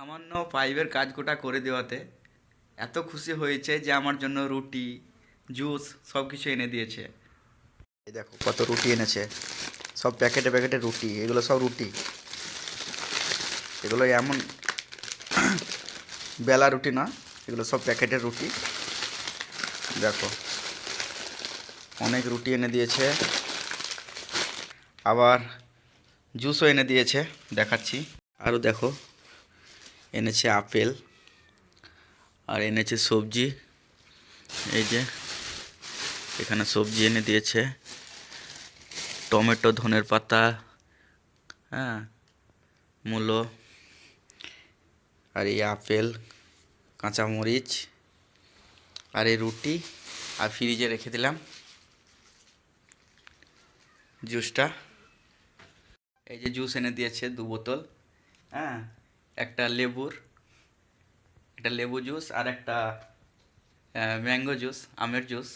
সামান্য পাইপের কাজ গোটা করে দেওয়াতে এত খুশি হয়েছে যে আমার জন্য রুটি জুস সব কিছু এনে দিয়েছে। এই দেখো কত রুটি এনেছে, সব প্যাকেটে প্যাকেটে রুটি, এগুলো সব রুটি, এগুলো এমন বেলা রুটি না, এগুলো সব প্যাকেটের রুটি। দেখো অনেক রুটি এনে দিয়েছে, আবার জুসও এনে দিয়েছে, দেখাচ্ছি। আরও দেখো এনেছে আপেল, আর এনেছে সবজি। এই যে এখানে সবজি এনে দিয়েছে, টমেটো, ধনের পাতা, হ্যাঁ, মূলো, আর এই আপেল, কাঁচামরিচ, আর এই রুটি, আর ফ্রিজে রেখে দিলাম জুসটা। এই যে জুস এনে দিয়েছে 2 বোতল, হ্যাঁ, একটা লেবু জুস আর একটা ম্যাঙ্গো জুস, আমের জুস।